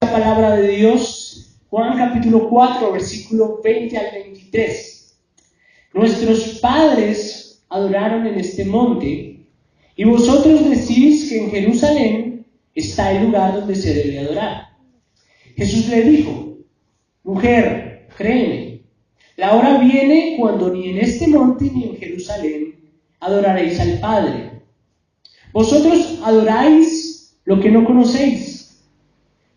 La palabra de Dios, Juan capítulo 4, versículo 20 al 23. Nuestros padres adoraron en este monte, y vosotros decís que en Jerusalén está el lugar donde se debe adorar. Jesús le dijo: mujer, créeme, la hora viene cuando ni en este monte ni en Jerusalén adoraréis al Padre. Vosotros adoráis lo que no conocéis.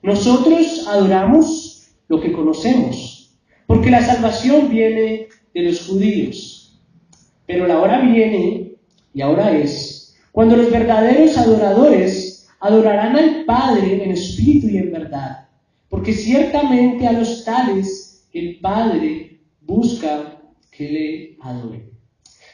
Nosotros adoramos lo que conocemos, porque la salvación viene de los judíos. Pero la hora viene, y ahora es, cuando los verdaderos adoradores adorarán al Padre en espíritu y en verdad, porque ciertamente a los tales el Padre busca que le adoren.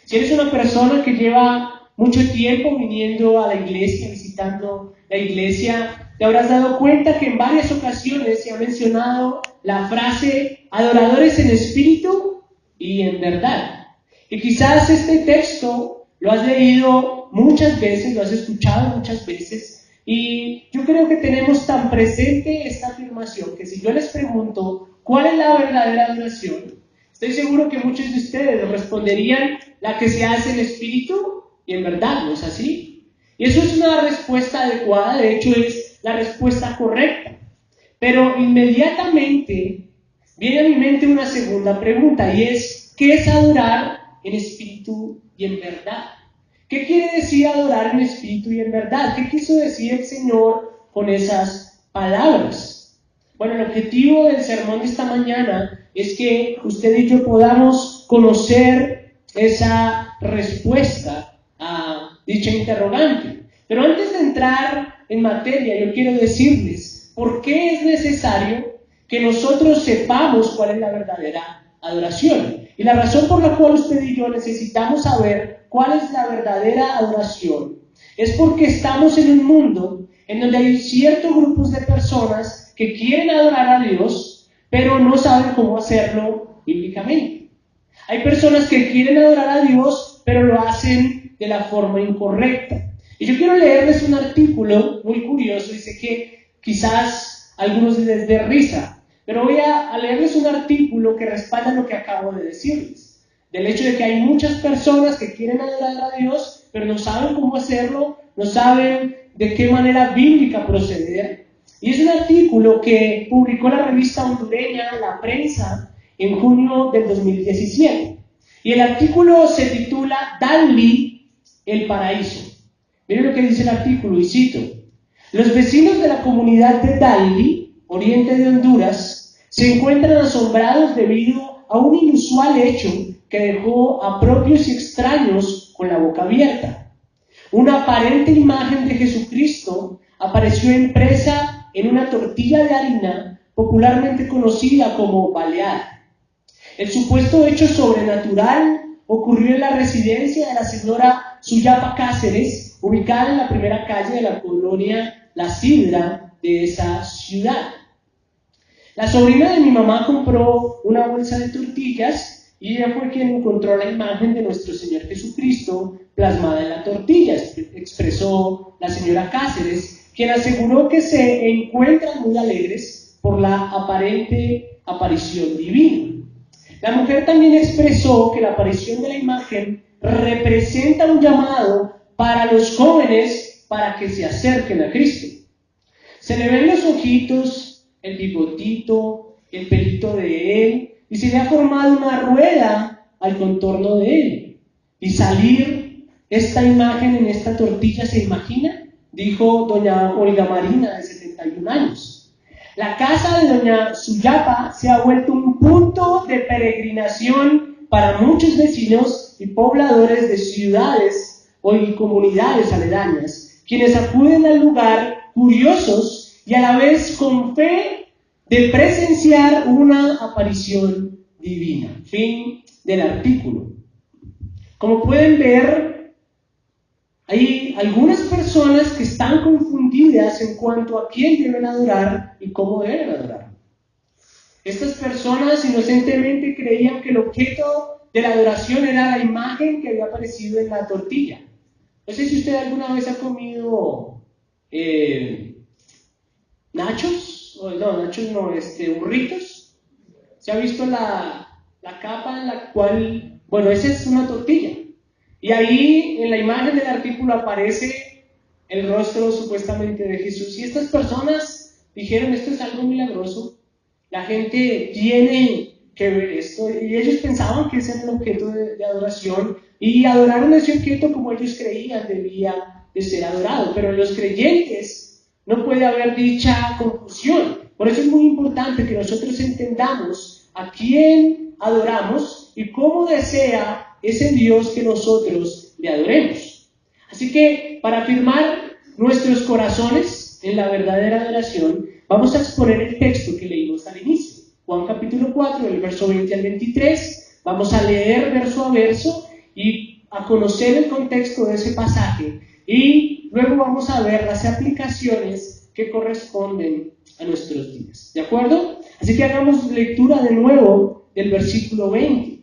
Si eres una persona que lleva mucho tiempo viniendo a la iglesia, visitando la iglesia, te habrás dado cuenta que en varias ocasiones se ha mencionado la frase adoradores en espíritu y en verdad. Y quizás este texto lo has leído muchas veces, lo has escuchado muchas veces, y yo creo que tenemos tan presente esta afirmación que si yo les pregunto ¿cuál es la verdadera adoración?, estoy seguro que muchos de ustedes responderían la que se hace en espíritu y en verdad, ¿no es así? Y eso es una respuesta adecuada, de hecho es la respuesta correcta. Pero inmediatamente viene a mi mente una segunda pregunta, y es: ¿qué es adorar en espíritu y en verdad? ¿Qué quiere decir adorar en espíritu y en verdad? ¿Qué quiso decir el Señor con esas palabras? Bueno, el objetivo del sermón de esta mañana es que usted y yo podamos conocer esa respuesta a dicha interrogante. Pero antes de entrar en materia, yo quiero decirles por qué es necesario que nosotros sepamos cuál es la verdadera adoración. Y la razón por la cual usted y yo necesitamos saber cuál es la verdadera adoración es porque estamos en un mundo en donde hay ciertos grupos de personas que quieren adorar a Dios, pero no saben cómo hacerlo bíblicamente. Hay personas que quieren adorar a Dios, pero lo hacen de la forma incorrecta. Y yo quiero leerles un artículo muy curioso, y sé que quizás a algunos les dé risa, pero voy a leerles un artículo que respalda lo que acabo de decirles. Del hecho de que hay muchas personas que quieren adorar a Dios, pero no saben cómo hacerlo, no saben de qué manera bíblica proceder. Y es un artículo que publicó la revista hondureña La Prensa en junio del 2017. Y el artículo se titula Dalí, el paraíso. Miren lo que dice el artículo, y cito: los vecinos de la comunidad de Dalí, oriente de Honduras, se encuentran asombrados debido a un inusual hecho que dejó a propios y extraños con la boca abierta. Una aparente imagen de Jesucristo apareció impresa en una tortilla de harina popularmente conocida como baleada. El supuesto hecho sobrenatural ocurrió en la residencia de la señora Suyapa Cáceres, ubicada en la primera calle de la colonia La Sidra de esa ciudad. La sobrina de mi mamá compró una bolsa de tortillas y ella fue quien encontró la imagen de nuestro Señor Jesucristo plasmada en la tortilla, expresó la señora Cáceres, quien aseguró que se encuentran muy alegres por la aparente aparición divina. La mujer también expresó que la aparición de la imagen representa un llamado para los jóvenes para que se acerquen a Cristo. Se le ven los ojitos, el bigotito, el pelito de él, y se le ha formado una rueda al contorno de él. Y salir esta imagen en esta tortilla, ¿se imagina?, dijo doña Olga Marina, de 71 años. La casa de doña Suyapa se ha vuelto un punto de peregrinación para muchos vecinos y pobladores de ciudades o comunidades aledañas, quienes acuden al lugar curiosos y a la vez con fe de presenciar una aparición divina. Fin del artículo. Como pueden ver, hay algunas personas que están confundidas en cuanto a quién deben adorar y cómo deben adorar. Estas personas inocentemente creían que el objeto de la adoración era la imagen que había aparecido en la tortilla. No sé si usted alguna vez ha comido nachos. burritos. ¿Se ha visto la capa en la cual, bueno, esa es una tortilla? Y ahí en la imagen del artículo aparece el rostro supuestamente de Jesús. Y estas personas dijeron, esto es algo milagroso, la gente tiene que ver esto, y ellos pensaban que ese era el objeto de adoración, y adoraron ese objeto como ellos creían debía de ser adorado. Pero en los creyentes no puede haber dicha confusión. Por eso es muy importante que nosotros entendamos a quién adoramos y cómo desea ese Dios que nosotros le adoremos. Así que para afirmar nuestros corazones en la verdadera adoración, vamos a exponer el texto que leímos al inicio. Juan capítulo 4, del verso 20 al 23. Vamos a leer verso a verso y a conocer el contexto de ese pasaje. Y luego vamos a ver las aplicaciones que corresponden a nuestros días. ¿De acuerdo? Así que hagamos lectura de nuevo del versículo 20.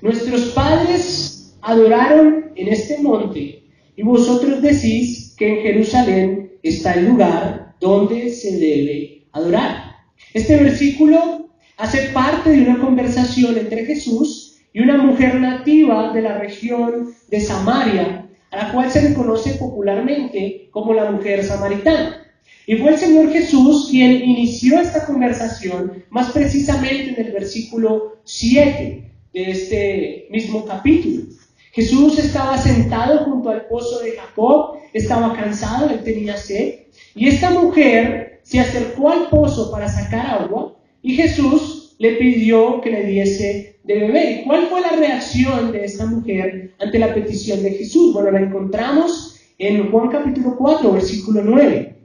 Nuestros padres adoraron en este monte, y vosotros decís que en Jerusalén está el lugar donde se debe adorar. Este versículo hace parte de una conversación entre Jesús y una mujer nativa de la región de Samaria, a la cual se le conoce popularmente como la mujer samaritana. Y fue el Señor Jesús quien inició esta conversación, más precisamente en el versículo 7 de este mismo capítulo. Jesús estaba sentado junto al pozo de Jacob, estaba cansado, él tenía sed, y esta mujer se acercó al pozo para sacar agua, y Jesús le pidió que le diese de beber. ¿Y cuál fue la reacción de esta mujer ante la petición de Jesús? Bueno, la encontramos en Juan capítulo 4, versículo 9.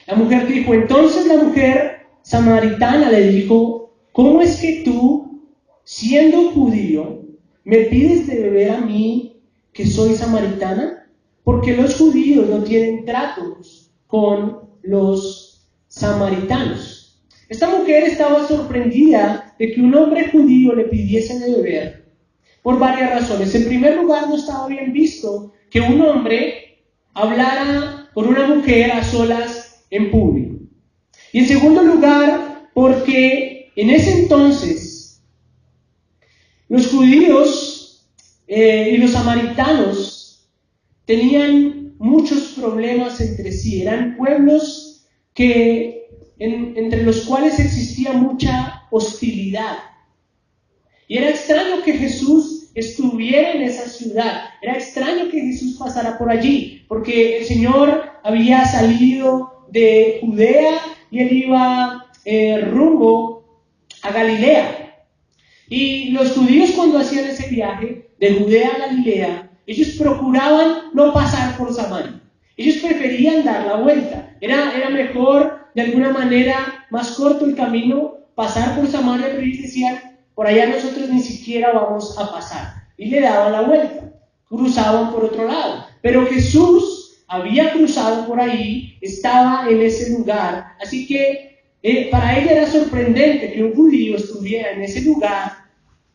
La mujer dijo, entonces la mujer samaritana le dijo, ¿cómo es que tú, siendo judío, me pides de beber a mí, que soy samaritana? Porque los judíos no tienen tratos con los samaritanos. Esta mujer estaba sorprendida de que un hombre judío le pidiese de beber por varias razones. En primer lugar, no estaba bien visto que un hombre hablara con una mujer a solas en público. Y en segundo lugar, porque en ese entonces los judíos y los samaritanos tenían muchos problemas entre sí. Eran pueblos entre los cuales existía mucha hostilidad. Y era extraño que Jesús estuviera en esa ciudad. Era extraño que Jesús pasara por allí, porque el Señor había salido de Judea y él iba rumbo a Galilea. Y los judíos, cuando hacían ese viaje de Judea a Galilea, ellos procuraban no pasar por Samaria. Ellos preferían dar la vuelta. Era mejor, de alguna manera, más corto el camino, pasar por Samaria, pero ellos decían, por allá nosotros ni siquiera vamos a pasar. Y le daban la vuelta, cruzaban por otro lado. Pero Jesús había cruzado por ahí, estaba en ese lugar. Así que para ella era sorprendente que un judío estuviera en ese lugar,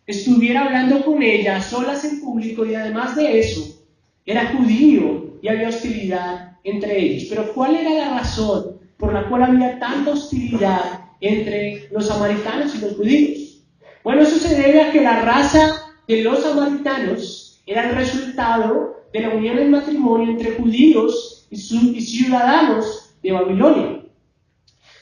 estuviera hablando con ella a solas en público, y además de eso, era judío y había hostilidad entre ellos. Pero ¿cuál era la razón por la cual había tanta hostilidad entre los samaritanos y los judíos? Bueno, eso se debe a que la raza de los samaritanos era el resultado de la unión en matrimonio entre judíos y ciudadanos de Babilonia.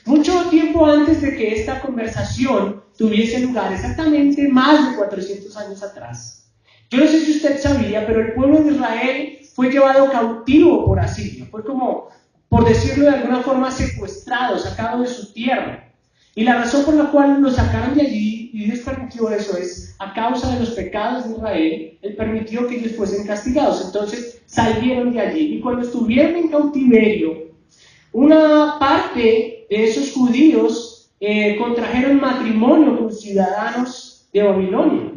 Mucho tiempo antes de que esta conversación tuviese lugar, exactamente más de 400 años atrás. Yo no sé si usted sabía, pero el pueblo de Israel fue llevado cautivo por Asiria. Fue como, por decirlo de alguna forma, secuestrado, sacado de su tierra. Y la razón por la cual lo sacaron de allí, y Dios permitió eso, es a causa de los pecados de Israel. Él permitió que ellos fuesen castigados. Entonces salieron de allí. Y cuando estuvieron en cautiverio, una parte de esos judíos contrajeron matrimonio con ciudadanos de Babilonia.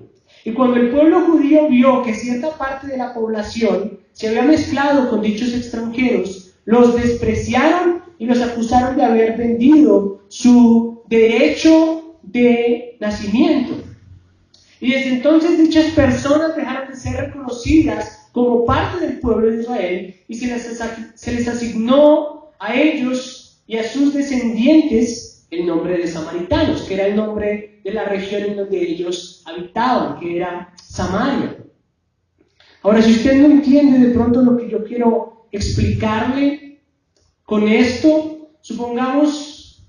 Y cuando el pueblo judío vio que cierta parte de la población se había mezclado con dichos extranjeros, los despreciaron y los acusaron de haber vendido su derecho de nacimiento. Y desde entonces dichas personas dejaron de ser reconocidas como parte del pueblo de Israel y se les asignó a ellos y a sus descendientes el nombre de samaritanos, que era el nombre de la región en donde ellos habitaban, que era Samaria. Ahora, si usted no entiende de pronto lo que yo quiero explicarle con esto, supongamos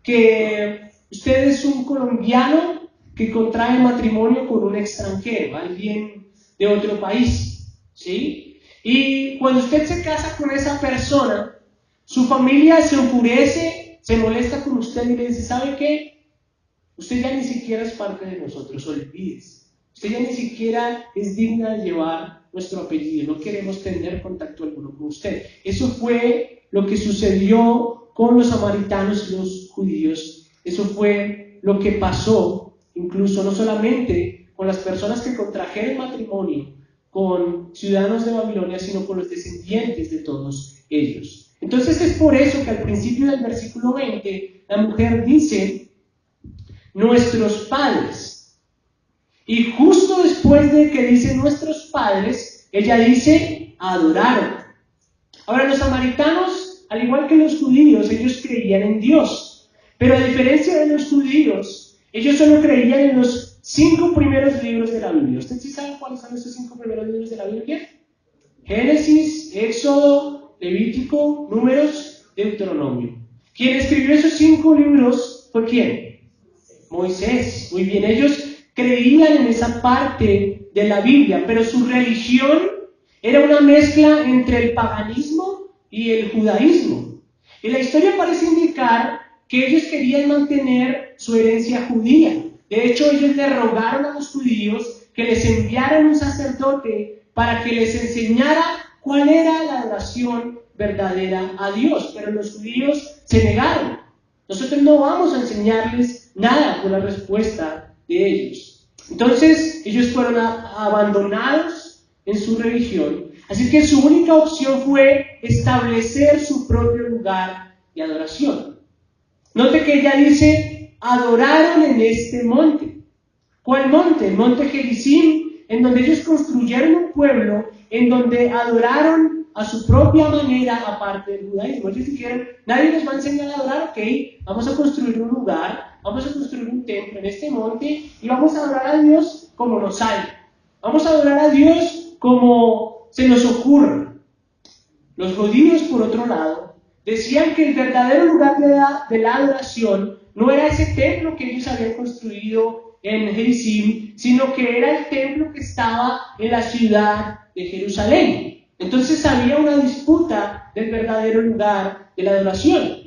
que usted es un colombiano que contrae matrimonio con un extranjero, alguien de otro país, ¿sí? Y cuando usted se casa con esa persona, su familia se enfurece, se molesta con usted y le dice, ¿sabe qué? Usted ya ni siquiera es parte de nosotros, olvídese. Usted ya ni siquiera es digna de llevar nuestro apellido, no queremos tener contacto alguno con usted. Eso fue lo que sucedió con los samaritanos y los judíos. Eso fue lo que pasó, incluso no solamente con las personas que contrajeron matrimonio con ciudadanos de Babilonia, sino con los descendientes de todos ellos. Entonces es por eso que al principio del versículo 20, la mujer dice, nuestros padres. Y justo después de que dice nuestros padres, ella dice, adoraron. Ahora los samaritanos, al igual que los judíos, ellos creían en Dios. Pero a diferencia de los judíos, ellos solo creían en los 5 primeros libros de la Biblia. ¿Usted sí sabe cuáles son esos 5 primeros libros de la Biblia? Génesis, Éxodo, Levítico, Números, Deuteronomio. ¿Quién escribió esos 5 libros fue quién? Moisés. Muy bien, ellos creían en esa parte de la Biblia, pero su religión era una mezcla entre el paganismo y el judaísmo. Y la historia parece indicar que ellos querían mantener su herencia judía. De hecho, ellos le rogaron a los judíos que les enviaran un sacerdote para que les enseñara cuál era la adoración verdadera a Dios. Pero los judíos se negaron. Nosotros no vamos a enseñarles nada con la respuesta de ellos. Entonces, ellos fueron abandonados en su religión. Así que su única opción fue establecer su propio lugar de adoración. Note que ella dice, adoraron en este monte. ¿Cuál monte? El monte Gerizim, en donde ellos construyeron un pueblo, en donde adoraron a su propia manera, aparte del judaísmo. Ellos dijeron, nadie nos va a enseñar a adorar, ok, vamos a construir un lugar, vamos a construir un templo en este monte, y vamos a adorar a Dios como nos sale. Vamos a adorar a Dios como se nos ocurra. Los judíos, por otro lado, decían que el verdadero lugar de la adoración no era ese templo que ellos habían construido en Gerizim, sino que era el templo que estaba en la ciudad de Jerusalén. Entonces había una disputa del verdadero lugar de la adoración.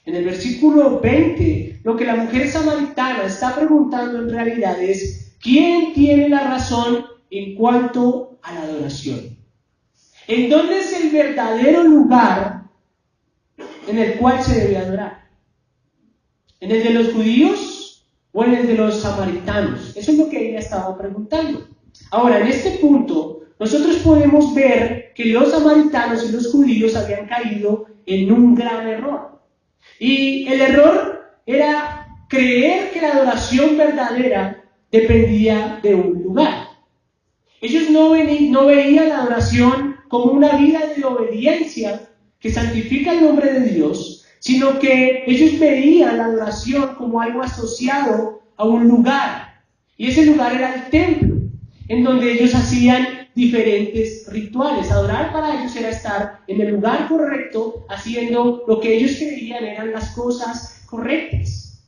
En el versículo 20, lo que la mujer samaritana está preguntando en realidad es, ¿quién tiene la razón en cuanto a la adoración? ¿En dónde es el verdadero lugar en el cual se debe adorar? ¿En el de los judíos o en el de los samaritanos? Eso es lo que ella estaba preguntando. Ahora, en este punto, nosotros podemos ver que los samaritanos y los judíos habían caído en un gran error. Y el error era creer que la adoración verdadera dependía de un lugar. Ellos no veían la adoración como una vida de obediencia que santifica el nombre de Dios, sino que ellos veían la adoración como algo asociado a un lugar. Y ese lugar era el templo, en donde ellos hacían diferentes rituales. Adorar para ellos era estar en el lugar correcto, haciendo lo que ellos creían eran las cosas correctas.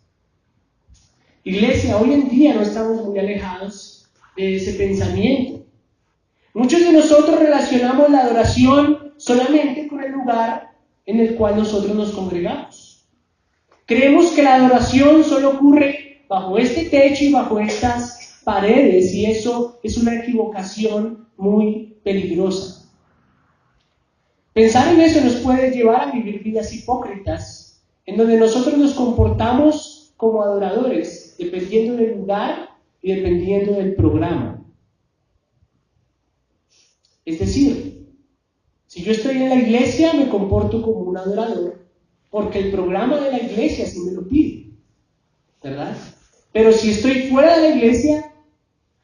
Iglesia, hoy en día no estamos muy alejados de ese pensamiento. Muchos de nosotros relacionamos la adoración solamente con el lugar en el cual nosotros nos congregamos. Creemos que la adoración solo ocurre bajo este techo y bajo estas paredes, y eso es una equivocación muy peligrosa. Pensar en eso nos puede llevar a vivir vidas hipócritas, en donde nosotros nos comportamos como adoradores, dependiendo del lugar y dependiendo del programa. Es decir, si yo estoy en la iglesia, me comporto como un adorador, porque el programa de la iglesia sí me lo pide, ¿verdad? Pero si estoy fuera de la iglesia,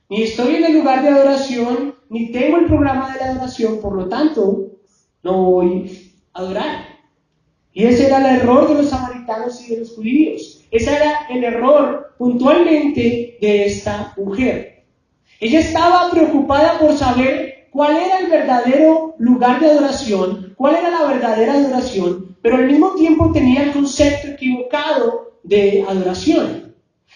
ni estoy en el lugar de adoración, ni tengo el programa de la adoración, por lo tanto, no voy a adorar. Y ese era el error de los samaritanos y de los judíos. Ese era el error puntualmente de esta mujer. Ella estaba preocupada por saber cuál era el verdadero lugar de adoración, cuál era la verdadera adoración, pero al mismo tiempo tenía el concepto equivocado de adoración.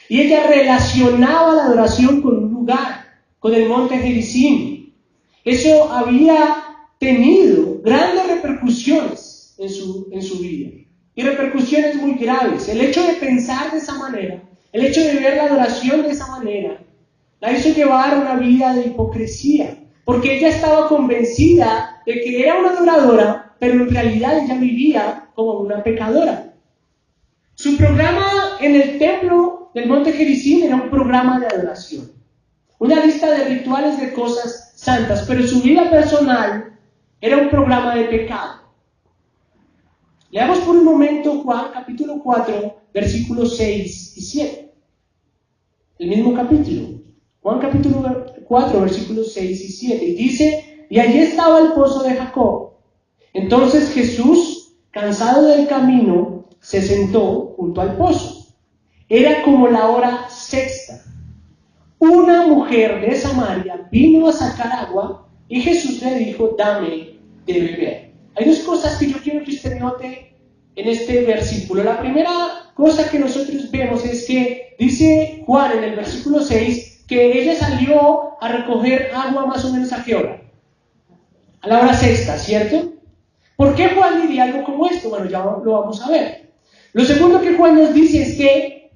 Y ella relacionaba la adoración con un lugar, con el monte Gerizim. Eso había tenido grandes repercusiones en su vida, y repercusiones muy graves. El hecho de pensar de esa manera, el hecho de ver la adoración de esa manera, la hizo llevar a una vida de hipocresía, porque ella estaba convencida de que era una adoradora, pero en realidad ella vivía como una pecadora. Su programa en el templo del monte Gerizim era un programa de adoración, una lista de rituales de cosas santas, pero su vida personal era un programa de pecado. Leamos por un momento Juan capítulo 4, versículos 6 y 7. El mismo capítulo. Juan capítulo 4, versículos 6 y 7. Y dice, y allí estaba el pozo de Jacob. Entonces Jesús, cansado del camino, se sentó junto al pozo. Era como la hora sexta. Una mujer de Samaria vino a sacar agua y Jesús le dijo, dame de beber. Hay dos cosas que yo quiero que usted note en este versículo. La primera cosa que nosotros vemos es que dice Juan en el versículo 6 que ella salió a recoger agua más o menos ¿a qué hora? A la hora sexta, ¿cierto? ¿Por qué Juan diría algo como esto? Bueno, ya lo vamos a ver. Lo segundo que Juan nos dice es que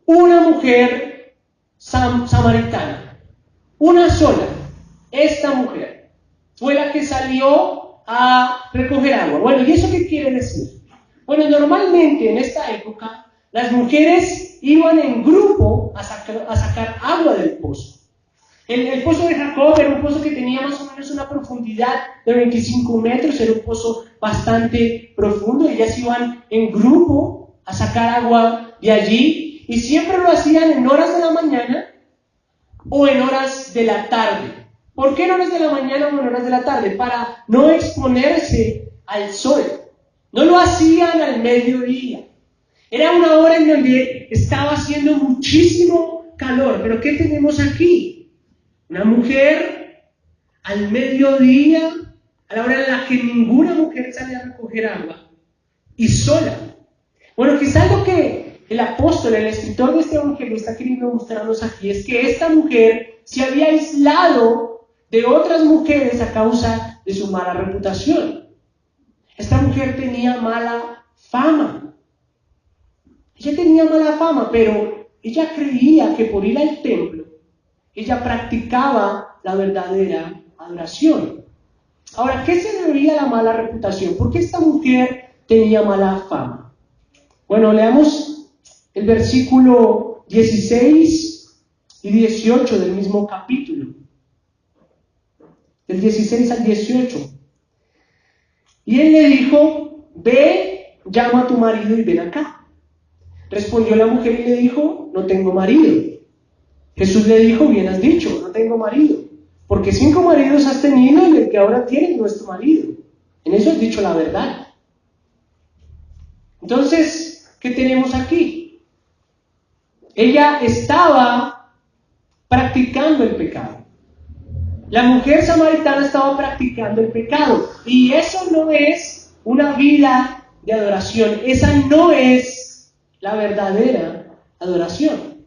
una mujer samaritana, una sola, esta mujer, fue la que salió a recoger agua. Bueno, ¿y eso qué quiere decir? Bueno, normalmente en esta época las mujeres iban en grupo a sacar agua del pozo. El pozo de Jacob era un pozo que tenía más o menos una profundidad de 25 metros, era un pozo bastante profundo. Ellas iban en grupo a sacar agua de allí y siempre lo hacían en horas de la mañana o en horas de la tarde. ¿Por qué en horas de la mañana o en horas de la tarde? Para no exponerse al sol. No lo hacían al mediodía. Era una hora en donde estaba haciendo muchísimo calor. ¿Pero qué tenemos aquí? Una mujer al mediodía, a la hora en la que ninguna mujer sale a recoger agua, y sola. Bueno, quizás lo que el apóstol, el escritor de este evangelio está queriendo mostrarnos aquí es que esta mujer se había aislado de otras mujeres a causa de su mala reputación. Esta mujer tenía mala fama. Ella tenía mala fama, pero ella creía que por ir al templo, ella practicaba la verdadera adoración. Ahora, ¿qué se debía a la mala reputación? ¿Por qué esta mujer tenía mala fama? Bueno, leamos el versículo 16 y 18 del mismo capítulo. Del 16 al 18. Y él le dijo, ve, llama a tu marido y ven acá. Respondió la mujer y le dijo, no tengo marido. Jesús le dijo, bien has dicho, no tengo marido, porque 5 maridos has tenido y el que ahora tienes no es tu marido. En eso has dicho la verdad. Entonces, ¿qué tenemos aquí? Ella estaba practicando el pecado. La mujer samaritana estaba practicando el pecado. Y eso no es una vida de adoración. Esa no es la verdadera adoración.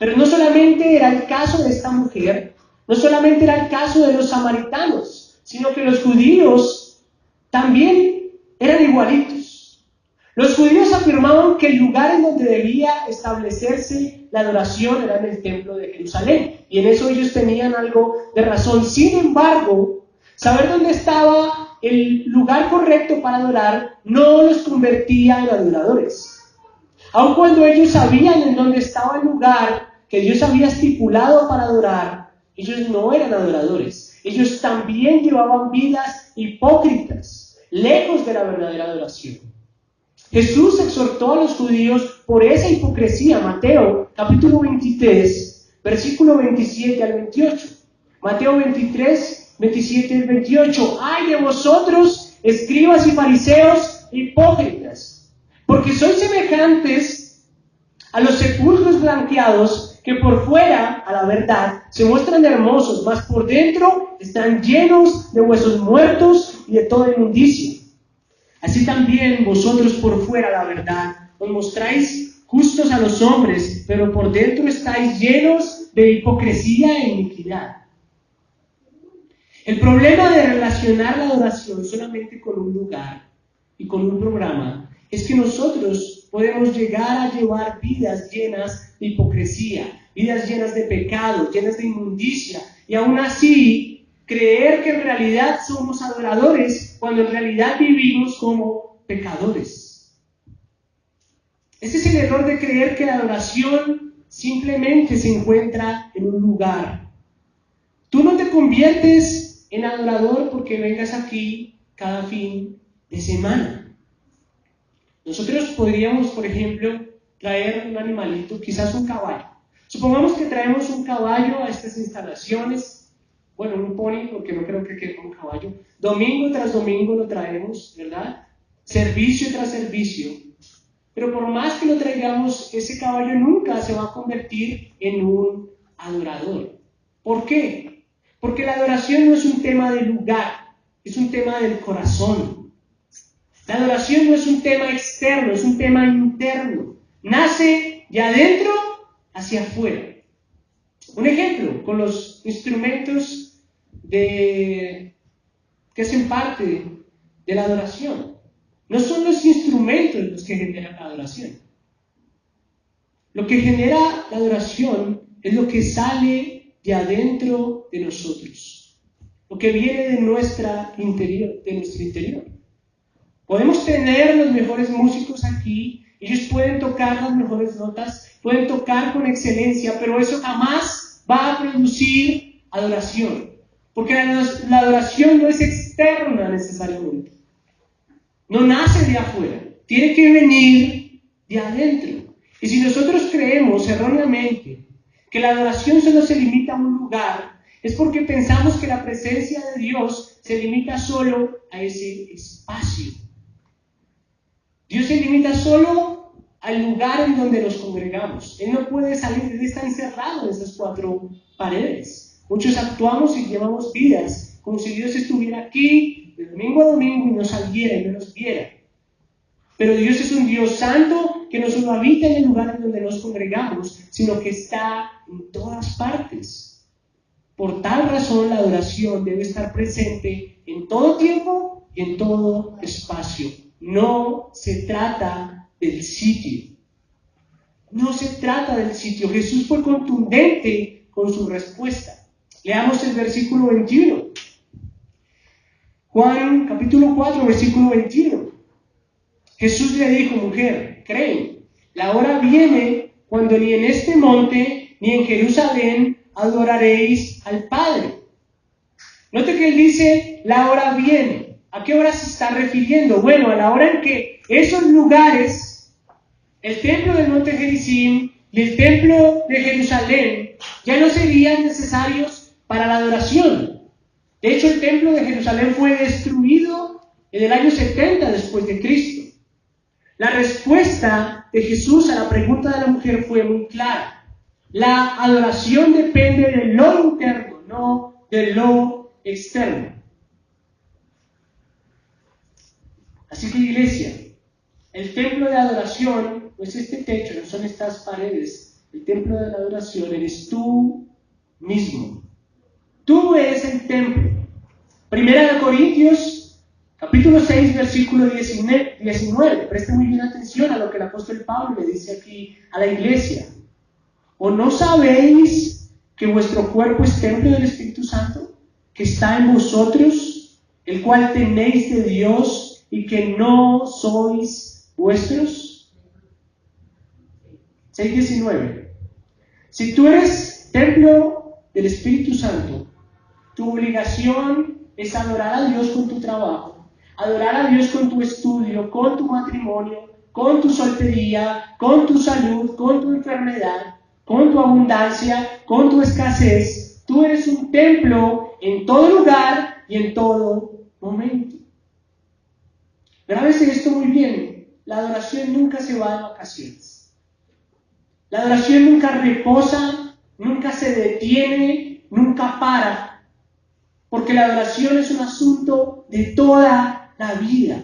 Pero no solamente era el caso de esta mujer, no solamente era el caso de los samaritanos, sino que los judíos también eran igualitos. Los judíos afirmaban que el lugar en donde debía establecerse la adoración era en el templo de Jerusalén, y en eso ellos tenían algo de razón. Sin embargo, saber dónde estaba el lugar correcto para adorar no los convertía en adoradores. Aun cuando ellos sabían en dónde estaba el lugar que Dios había estipulado para adorar, ellos no eran adoradores. Ellos también llevaban vidas hipócritas, lejos de la verdadera adoración. Jesús exhortó a los judíos por esa hipocresía. Mateo capítulo 23, versículo 27 al 28. Mateo 23, 27 al 28. ¡Ay de vosotros, escribas y fariseos, hipócritas, porque sois semejantes a los sepulcros blanqueados que por fuera, a la verdad, se muestran hermosos, mas por dentro están llenos de huesos muertos y de toda inmundicia. Así también vosotros por fuera, la verdad, os mostráis justos a los hombres, pero por dentro estáis llenos de hipocresía e iniquidad. El problema de relacionar la adoración solamente con un lugar y con un programa es que nosotros podemos llegar a llevar vidas llenas de hipocresía, vidas llenas de pecado, llenas de inmundicia, y aún así creer que en realidad somos adoradores cuando en realidad vivimos como pecadores. Ese es el error de creer que la adoración simplemente se encuentra en un lugar. Tú no te conviertes en adorador porque vengas aquí cada fin de semana. Nosotros podríamos, por ejemplo, traer un animalito, quizás un caballo. Supongamos que traemos un caballo a estas instalaciones, bueno, un pony, porque no creo que quede con un caballo. Domingo tras domingo lo traemos, ¿verdad? Servicio tras servicio. Pero por más que lo traigamos, ese caballo nunca se va a convertir en un adorador. ¿Por qué? Porque la adoración no es un tema de lugar, es un tema del corazón. La adoración no es un tema externo, es un tema interno. Nace de adentro hacia afuera. Un ejemplo, con los instrumentos que hacen parte de la adoración. No son los instrumentos los que generan la adoración. Lo que genera la adoración es lo que sale de adentro de nosotros. Lo que viene de nuestro interior. Podemos tener los mejores músicos aquí, ellos pueden tocar las mejores notas, pueden tocar con excelencia, pero eso jamás va a producir adoración, porque la adoración no es externa necesariamente, no nace de afuera, tiene que venir de adentro. Y si nosotros creemos erróneamente que la adoración solo se limita a un lugar, es porque pensamos que la presencia de Dios se limita solo a ese espacio. Dios se limita solo al lugar en donde nos congregamos. Él no puede salir, Él está encerrado en esas cuatro paredes. Muchos actuamos y llevamos vidas como si Dios estuviera aquí de domingo a domingo y no saliera y no nos viera. Pero Dios es un Dios santo que no solo habita en el lugar en donde nos congregamos, sino que está en todas partes. Por tal razón, la adoración debe estar presente en todo tiempo y en todo espacio. No se trata del sitio. No se trata del sitio. Jesús fue contundente con su respuesta. Leamos el versículo 21. Juan capítulo 4, versículo 21. Jesús le dijo: mujer, creen, la hora viene cuando ni en este monte ni en Jerusalén adoraréis al Padre. Note que él dice: la hora viene. ¿A qué hora se está refiriendo? Bueno, a la hora en que esos lugares, el templo del monte Gerizim y el templo de Jerusalén, ya no serían necesarios para la adoración. De hecho, el templo de Jerusalén fue destruido en el año 70 después de Cristo. La respuesta de Jesús a la pregunta de la mujer fue muy clara. La adoración depende de lo interno, no de lo externo. Así que, iglesia, el templo de adoración no es este techo, no son estas paredes. El templo de la adoración eres tú mismo. Tú eres el templo. Primera de Corintios, capítulo 6, versículo 19. Presten muy bien atención a lo que el apóstol Pablo le dice aquí a la iglesia. ¿O no sabéis que vuestro cuerpo es templo del Espíritu Santo, que está en vosotros, el cual tenéis de Dios, y que no sois vuestros? 6:19. Si tú eres templo del Espíritu Santo, tu obligación es adorar a Dios con tu trabajo, adorar a Dios con tu estudio, con tu matrimonio, con tu soltería, con tu salud, con tu enfermedad, con tu abundancia, con tu escasez. Tú eres un templo en todo lugar y en todo momento. Grábese esto muy bien, la adoración nunca se va de vacaciones. La adoración nunca reposa, nunca se detiene, nunca para, porque la adoración es un asunto de toda la vida.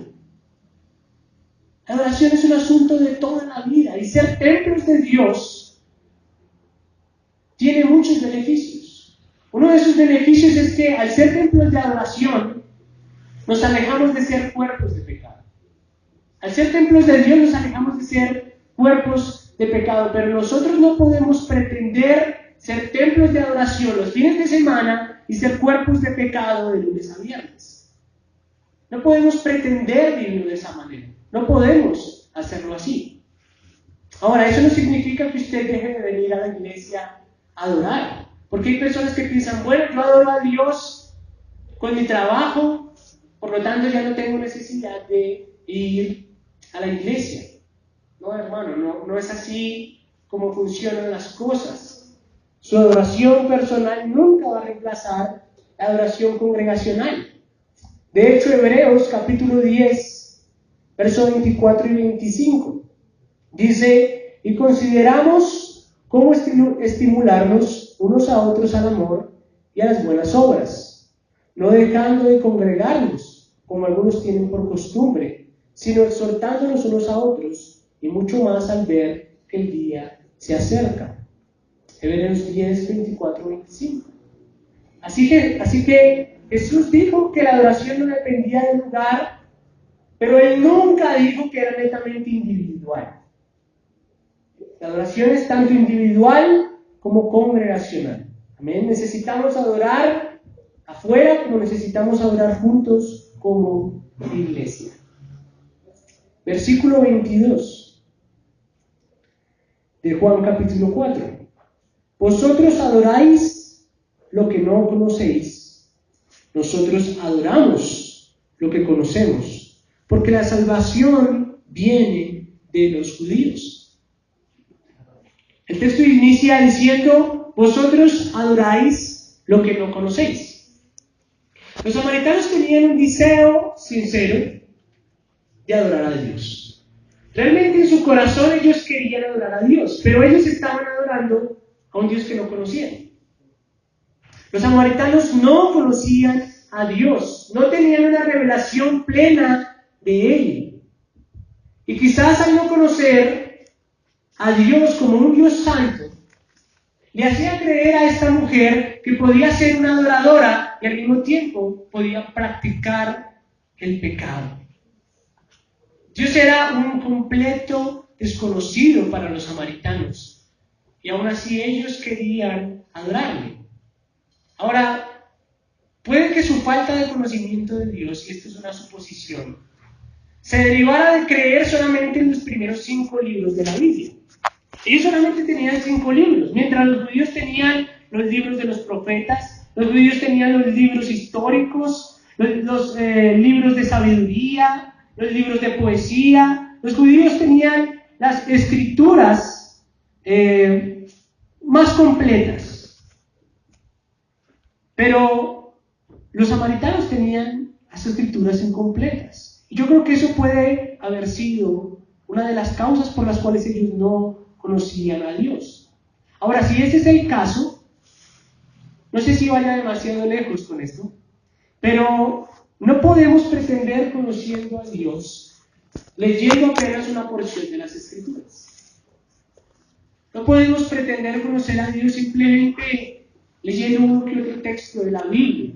La adoración es un asunto de toda la vida y ser templos de Dios tiene muchos beneficios. Uno de esos beneficios es que al ser templos de adoración nos alejamos de ser cuerpos de pecado. Al ser templos de Dios nos alejamos de ser cuerpos de pecado, pero nosotros no podemos pretender ser templos de adoración los fines de semana y ser cuerpos de pecado de lunes a viernes. No podemos pretender vivir de esa manera. No podemos hacerlo así. Ahora, eso no significa que usted deje de venir a la iglesia a adorar. Porque hay personas que piensan, bueno, yo adoro a Dios con mi trabajo, por lo tanto ya no tengo necesidad de ir a la iglesia. No, hermano, no es así como funcionan las cosas. Su adoración personal nunca va a reemplazar la adoración congregacional. De hecho, Hebreos capítulo 10, versos 24 y 25, dice, y consideramos cómo estimularnos unos a otros al amor y a las buenas obras, no dejando de congregarnos, como algunos tienen por costumbre, sino exhortándonos unos a otros, y mucho más al ver que el día se acerca. Hebreos 10, 24, 25. Así que Jesús dijo que la adoración no dependía del lugar, pero Él nunca dijo que era netamente individual. La adoración es tanto individual como congregacional. Amén. Necesitamos adorar afuera como necesitamos adorar juntos como iglesia. Versículo 22 de Juan capítulo 4. Vosotros adoráis lo que no conocéis. Nosotros adoramos lo que conocemos, porque la salvación viene de los judíos. El texto inicia diciendo, vosotros adoráis lo que no conocéis. Los samaritanos tenían un deseo sincero de adorar a Dios. Realmente en su corazón ellos querían adorar a Dios, pero ellos estaban adorando a un Dios que no conocían. Los samaritanos no conocían a Dios, no tenían una revelación plena de Él. Y quizás al no conocer a Dios como un Dios santo, le hacía creer a esta mujer que podía ser una adoradora y al mismo tiempo podía practicar el pecado. Dios era un completo desconocido para los samaritanos y aún así ellos querían adorarle. Ahora, puede que su falta de conocimiento de Dios, y esto es una suposición, se derivara de creer solamente en los primeros 5 libros de la Biblia. Ellos solamente tenían 5 libros, mientras los judíos tenían los libros de los profetas, los judíos tenían los libros históricos, los libros de sabiduría, los libros de poesía. Los judíos tenían las escrituras más completas. Pero los samaritanos tenían las escrituras incompletas. Y yo creo que eso puede haber sido una de las causas por las cuales ellos no conocían a Dios. Ahora, si ese es el caso, no sé si vaya demasiado lejos con esto, pero no podemos pretender conociendo a Dios leyendo apenas una porción de las Escrituras. No podemos pretender conocer a Dios simplemente leyendo uno que otro texto de la Biblia,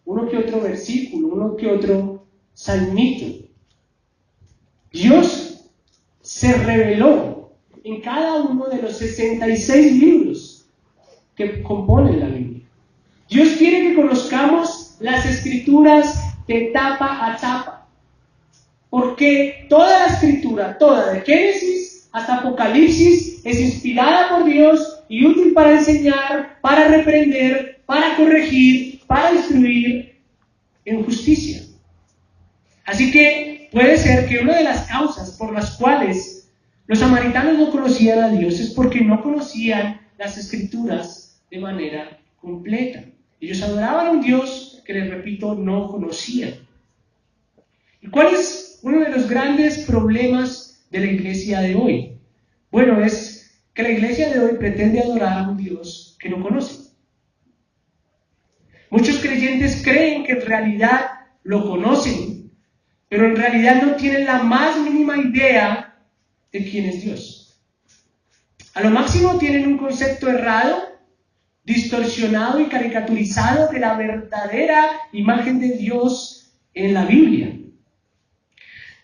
uno que otro versículo, uno que otro salmito. Dios se reveló en cada uno de los 66 libros que componen la Biblia. Dios quiere que conozcamos las Escrituras de tapa a tapa, porque toda la Escritura, toda de Génesis hasta Apocalipsis, es inspirada por Dios y útil para enseñar, para reprender, para corregir, para instruir en justicia. Así que puede ser que una de las causas por las cuales los samaritanos no conocían a Dios es porque no conocían las Escrituras de manera completa. Ellos adoraban a un Dios que, les repito, no conocían. ¿Y cuál es uno de los grandes problemas de la iglesia de hoy? Bueno, es que la iglesia de hoy pretende adorar a un Dios que no conoce. Muchos creyentes creen que en realidad lo conocen, pero en realidad no tienen la más mínima idea de quién es Dios. A lo máximo tienen un concepto errado, distorsionado y caricaturizado de la verdadera imagen de Dios en la Biblia.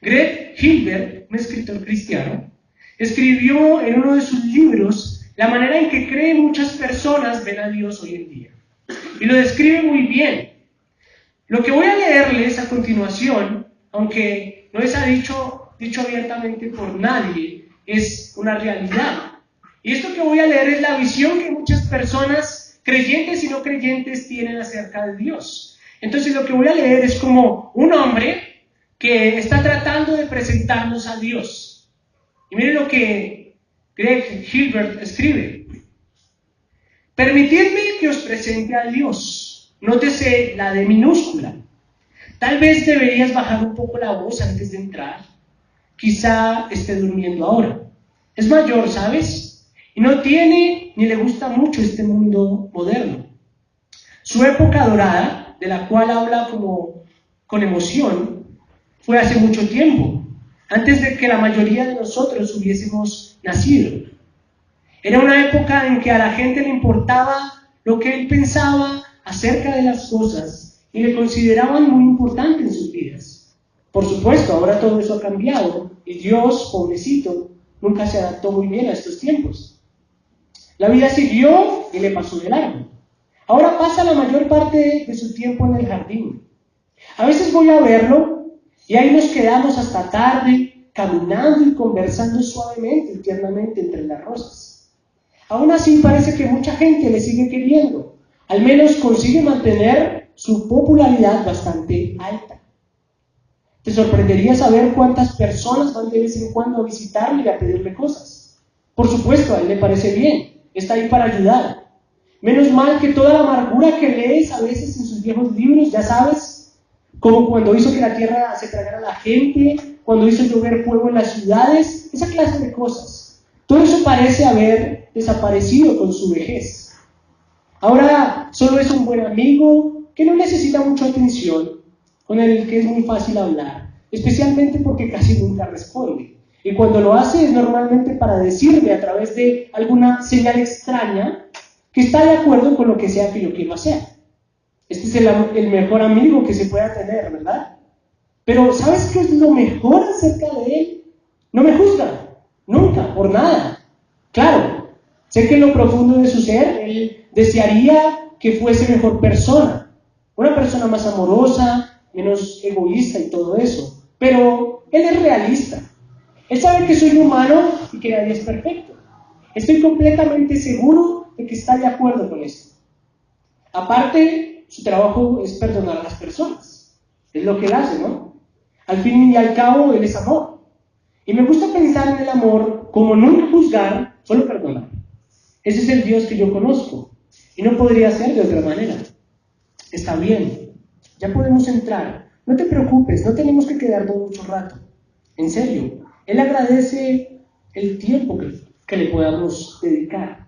Greg Hilbert, un escritor cristiano, escribió en uno de sus libros la manera en que creen muchas personas ven a Dios hoy en día. Y lo describe muy bien. Lo que voy a leerles a continuación, aunque no les ha dicho abiertamente por nadie, es una realidad. Y esto que voy a leer es la visión que muchas personas, creyentes y no creyentes, tienen acerca de Dios. Entonces lo que voy a leer es como un hombre que está tratando de presentarnos a Dios. Y miren lo que Greg Hilbert escribe. Permitidme que os presente a Dios. Nótese la D minúscula. Tal vez deberías bajar un poco la voz antes de entrar. Quizá esté durmiendo ahora. Es mayor, ¿sabes? Y no tiene ni le gusta mucho este mundo moderno. Su época dorada, de la cual habla como con emoción, fue hace mucho tiempo, antes de que la mayoría de nosotros hubiésemos nacido. Era una época en que a la gente le importaba lo que él pensaba acerca de las cosas y le consideraban muy importante en sus vidas. Por supuesto, ahora todo eso ha cambiado y Dios, pobrecito, nunca se adaptó muy bien a estos tiempos. La vida siguió y le pasó de largo. Ahora pasa la mayor parte de su tiempo en el jardín. A veces voy a verlo y ahí nos quedamos hasta tarde, caminando y conversando suavemente y tiernamente entre las rosas. Aún así parece que mucha gente le sigue queriendo, al menos consigue mantener su popularidad bastante alta. Te sorprendería saber cuántas personas van de vez en cuando a visitarle y a pedirle cosas. Por supuesto, a él le parece bien, está ahí para ayudar. Menos mal que toda la amargura que lees a veces en sus viejos libros, ya sabes, como cuando hizo que la tierra se tragara a la gente, cuando hizo llover fuego en las ciudades, esa clase de cosas. Todo eso parece haber desaparecido con su vejez. Ahora solo es un buen amigo que no necesita mucha atención, con el que es muy fácil hablar, especialmente porque casi nunca responde. Y cuando lo hace es normalmente para decirme a través de alguna señal extraña que está de acuerdo con lo que sea que yo quiero hacer. Este es el mejor amigo que se pueda tener, ¿verdad? Pero ¿sabes qué es lo mejor acerca de él? No me juzga, nunca, por nada. Claro, sé que en lo profundo de su ser, él desearía que fuese mejor persona, una persona más amorosa, menos egoísta y todo eso. Pero él es realista. Él sabe que soy humano y que nadie es perfecto. Estoy completamente seguro de que está de acuerdo con esto. Aparte, su trabajo es perdonar a las personas. Es lo que él hace, ¿no? Al fin y al cabo, él es amor. Y me gusta pensar en el amor como nunca juzgar, solo perdonar. Ese es el Dios que yo conozco. Y no podría ser de otra manera. Está bien, ya podemos entrar. No te preocupes, no tenemos que quedarnos mucho rato. En serio, Él agradece el tiempo que le podamos dedicar.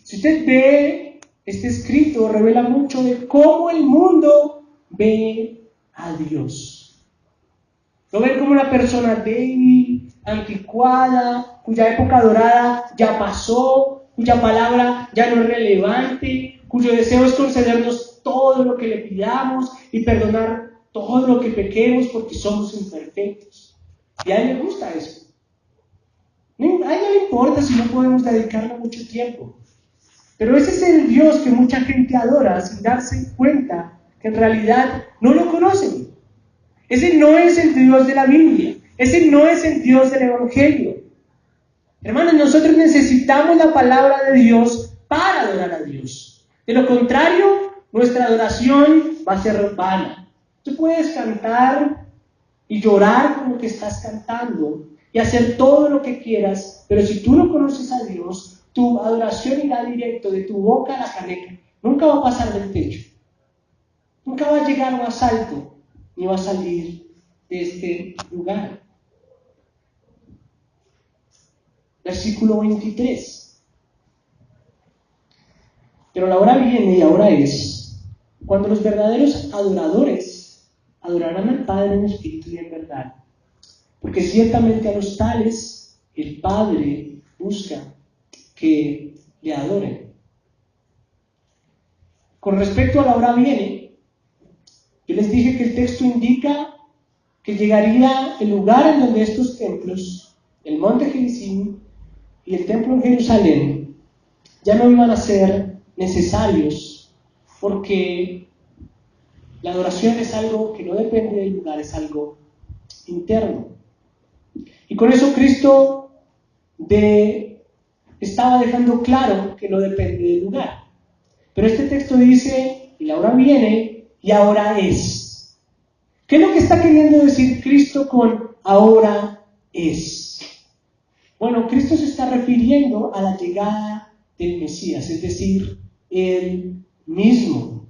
Si usted ve este escrito, revela mucho de cómo el mundo ve a Dios. Lo ven como una persona débil, anticuada, cuya época dorada ya pasó, cuya palabra ya no es relevante, cuyo deseo es concedernos todo lo que le pidamos y perdonar todo lo que pequemos porque somos imperfectos. Y a él le gusta eso. A él no le importa si no podemos dedicarle mucho tiempo. Pero ese es el Dios que mucha gente adora sin darse cuenta que en realidad no lo conocen. Ese no es el Dios de la Biblia. Ese no es el Dios del Evangelio. Hermanos, nosotros necesitamos la palabra de Dios para adorar a Dios. De lo contrario, nuestra adoración va a ser vana. Tú puedes cantar y llorar con lo que estás cantando y hacer todo lo que quieras, pero si tú no conoces a Dios, tu adoración irá directo de tu boca a la caneca. Nunca va a pasar del techo. Nunca va a llegar más alto, ni va a salir de este lugar. Versículo 23. Pero la hora viene y ahora es, cuando los verdaderos adoradores adorarán al Padre en espíritu y en verdad. Porque ciertamente a los tales el Padre busca que le adoren. Con respecto a la hora viene, yo les dije que el texto indica que llegaría el lugar en donde estos templos, el monte Gerizim y el templo en Jerusalén, ya no iban a ser necesarios, porque la adoración es algo que no depende del lugar, es algo interno. Y con eso Cristo estaba dejando claro que no depende del lugar. Pero este texto dice, y la hora viene y ahora es. ¿Qué es lo que está queriendo decir Cristo con ahora es? Bueno, Cristo se está refiriendo a la llegada del Mesías, es decir, Él mismo.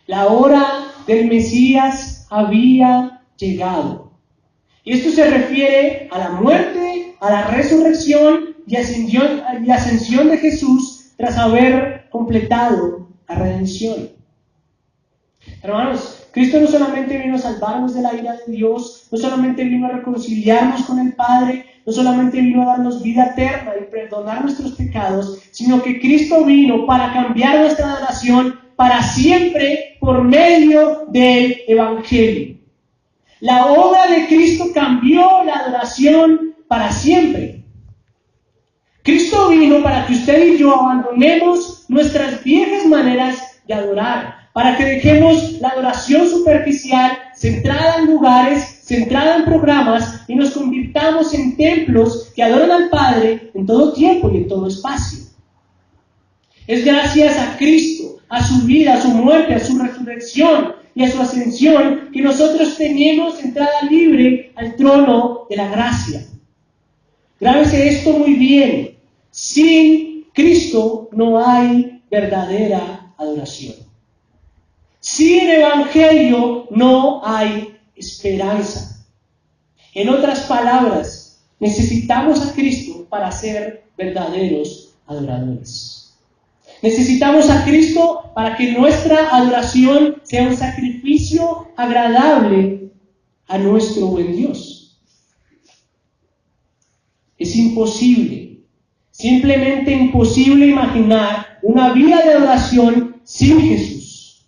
La hora del Mesías había llegado. Y esto se refiere a la muerte, a la resurrección y ascensión de Jesús tras haber completado la redención. Hermanos, Cristo no solamente vino a salvarnos de la ira de Dios, no solamente vino a reconciliarnos con el Padre, no solamente vino a darnos vida eterna y perdonar nuestros pecados, sino que Cristo vino para cambiar nuestra adoración para siempre por medio del Evangelio. La obra de Cristo cambió la adoración para siempre. Cristo vino para que usted y yo abandonemos nuestras viejas maneras de adorar, para que dejemos la adoración superficial, centrada en lugares, centrada en programas, y nos convirtamos en templos que adoran al Padre en todo tiempo y en todo espacio. Es gracias a Cristo, a su vida, a su muerte, a su resurrección y a su ascensión, que nosotros tenemos entrada libre al trono de la gracia. Grábese esto muy bien. Sin Cristo no hay verdadera adoración. Sin Evangelio no hay esperanza. En otras palabras, necesitamos a Cristo para ser verdaderos adoradores. Necesitamos a Cristo para que nuestra adoración sea un sacrificio agradable a nuestro buen Dios. Es imposible, simplemente imposible imaginar una vida de adoración sin Jesús.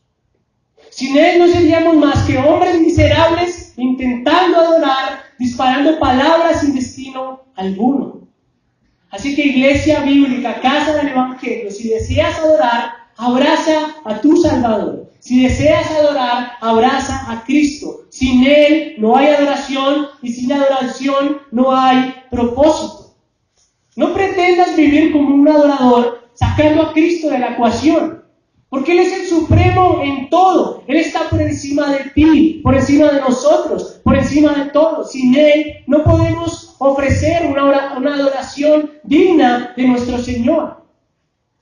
Sin Él no seríamos más que hombres miserables intentando adorar, disparando palabras sin destino alguno. Así que iglesia bíblica, casa del Evangelio, si deseas adorar, abraza a tu Salvador. Si deseas adorar, abraza a Cristo. Sin Él no hay adoración y sin adoración no hay propósito. No pretendas vivir como un adorador sacando a Cristo de la ecuación, porque Él es el supremo en todo. Él está por encima de ti, por encima de nosotros, por encima de todo. Sin Él no podemos ofrecer una adoración digna de nuestro Señor.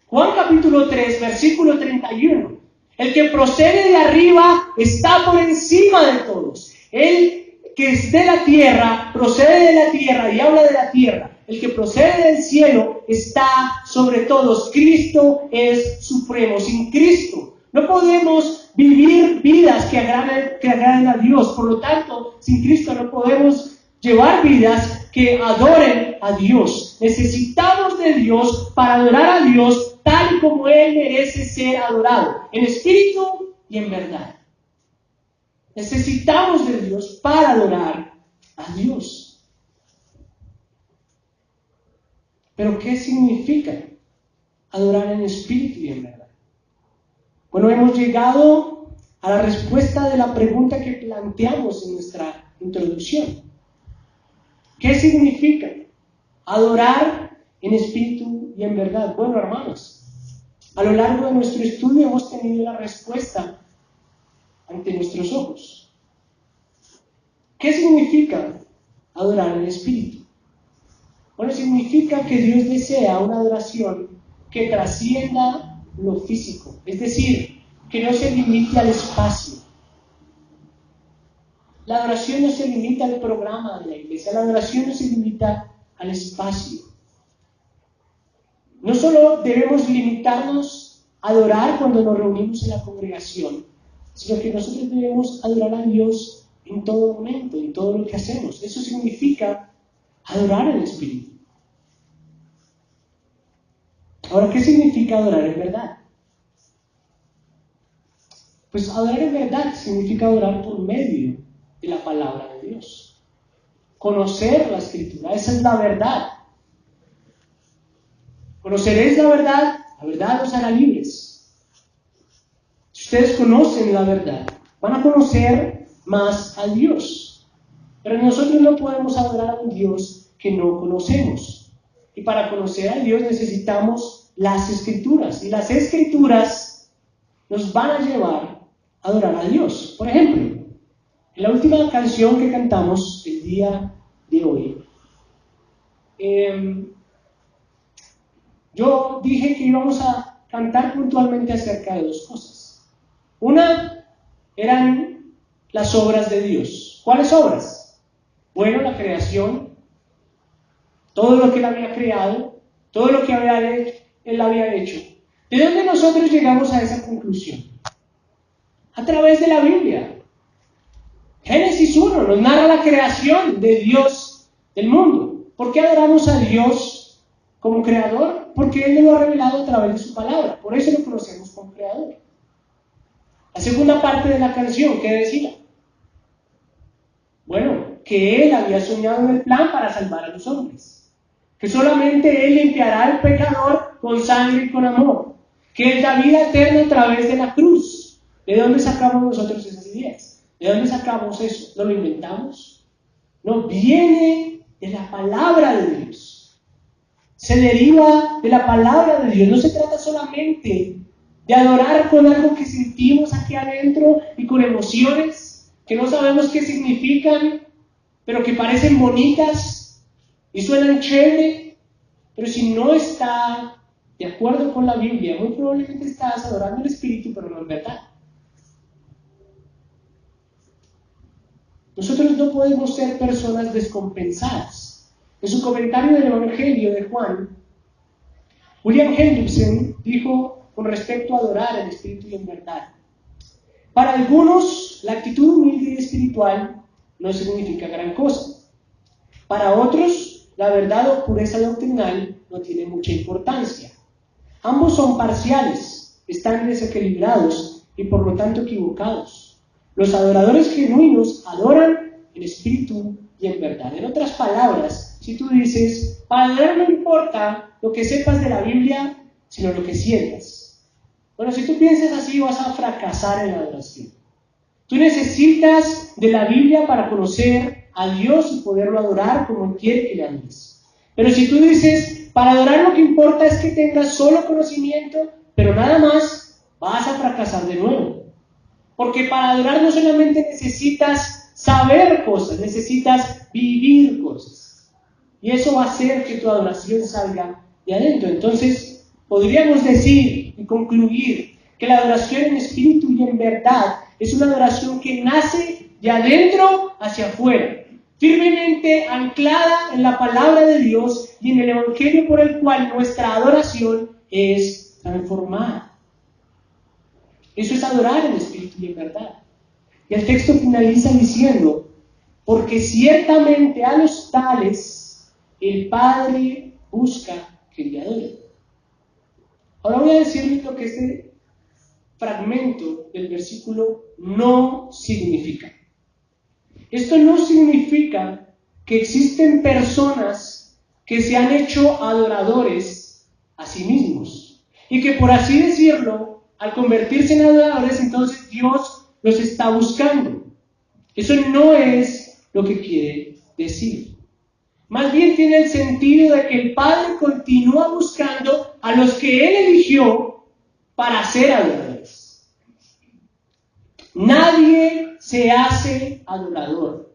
Juan capítulo 3, versículo 31. El que procede de arriba está por encima de todos. El que es de la tierra, procede de la tierra y habla de la tierra. El que procede del cielo está sobre todos. Cristo es supremo. Sin Cristo no podemos vivir vidas que agraden a Dios. Por lo tanto, sin Cristo no podemos llevar vidas que adoren a Dios. Necesitamos de Dios para adorar a Dios tal como Él merece ser adorado, en espíritu y en verdad. Necesitamos de Dios para adorar a Dios. Pero ¿qué significa adorar en espíritu y en verdad? Bueno, hemos llegado a la respuesta de la pregunta que planteamos en nuestra introducción. ¿Qué significa adorar en espíritu y en verdad? Bueno, hermanos, a lo largo de nuestro estudio hemos tenido la respuesta ante nuestros ojos. ¿Qué significa adorar en espíritu? Bueno, significa que Dios desea una adoración que trascienda lo físico, es decir, que no se limite al espacio. La adoración no se limita al programa de la iglesia, la adoración no se limita al espacio. No solo debemos limitarnos a adorar cuando nos reunimos en la congregación, sino que nosotros debemos adorar a Dios en todo momento, en todo lo que hacemos. Eso significa adorar en espíritu. Ahora, ¿qué significa adorar en verdad? Pues adorar en verdad significa adorar por medio de la palabra de Dios. Conocer la Escritura, esa es la verdad. Conoceréis la verdad os hará libres. Si ustedes conocen la verdad, van a conocer más a Dios. Pero nosotros no podemos adorar a un Dios que no conocemos. Y para conocer a Dios necesitamos las Escrituras. Y las Escrituras nos van a llevar a adorar a Dios. Por ejemplo, en la última canción que cantamos el día de hoy, yo dije que íbamos a cantar puntualmente acerca de dos cosas. Una eran las obras de Dios. ¿Cuáles obras? Bueno, la creación, todo lo que Él había creado, todo lo que Él había hecho. ¿De dónde nosotros llegamos a esa conclusión? A través de la Biblia. Génesis 1 nos narra la creación de Dios del mundo. ¿Por qué adoramos a Dios como creador? Porque Él nos lo ha revelado a través de su palabra. Por eso lo conocemos como creador. La segunda parte de la canción, ¿qué decía? Bueno, que Él había soñado en el plan para salvar a los hombres. Que solamente Él limpiará al pecador con sangre y con amor. Que Él da vida eterna a través de la cruz. ¿De dónde sacamos nosotros esas ideas? ¿De dónde sacamos eso? ¿No lo inventamos? No, viene de la palabra de Dios. Se deriva de la palabra de Dios. No se trata solamente de adorar con algo que sentimos aquí adentro y con emociones que no sabemos qué significan, pero que parecen bonitas y suenan chévere, pero si no está de acuerdo con la Biblia, muy probablemente estás adorando el Espíritu, pero no en verdad. Nosotros no podemos ser personas descompensadas. En su comentario del Evangelio de Juan, William Hendrickson dijo con respecto a adorar en espíritu y en verdad: para algunos, la actitud humilde y espiritual no significa gran cosa. Para otros, la verdad o pureza doctrinal no tiene mucha importancia. Ambos son parciales, están desequilibrados y por lo tanto equivocados. Los adoradores genuinos adoran en espíritu y en verdad. En otras palabras, si tú dices, para adorar no importa lo que sepas de la Biblia, sino lo que sientas. Bueno, si tú piensas así, vas a fracasar en la adoración. Tú necesitas de la Biblia para conocer a Dios y poderlo adorar como Él quiere que le adores. Pero si tú dices, para adorar lo que importa es que tengas solo conocimiento, pero nada más, vas a fracasar de nuevo. Porque para adorar no solamente necesitas saber cosas, necesitas vivir cosas. Y eso va a hacer que tu adoración salga de adentro. Entonces, podríamos decir y concluir que la adoración en espíritu y en verdad es una adoración que nace de adentro hacia afuera, firmemente anclada en la palabra de Dios y en el Evangelio por el cual nuestra adoración es transformada. Eso es adorar en espíritu y en verdad. Y el texto finaliza diciendo, porque ciertamente a los tales el Padre busca que le adoren. Ahora voy a decirles lo que este fragmento del versículo no significa. Esto no significa que existen personas que se han hecho adoradores a sí mismos y que por así decirlo, al convertirse en adoradores, entonces Dios los está buscando. Eso no es lo que quiere decir. Más bien tiene el sentido de que el Padre continúa buscando a los que Él eligió para ser adoradores. Nadie se hace adorador.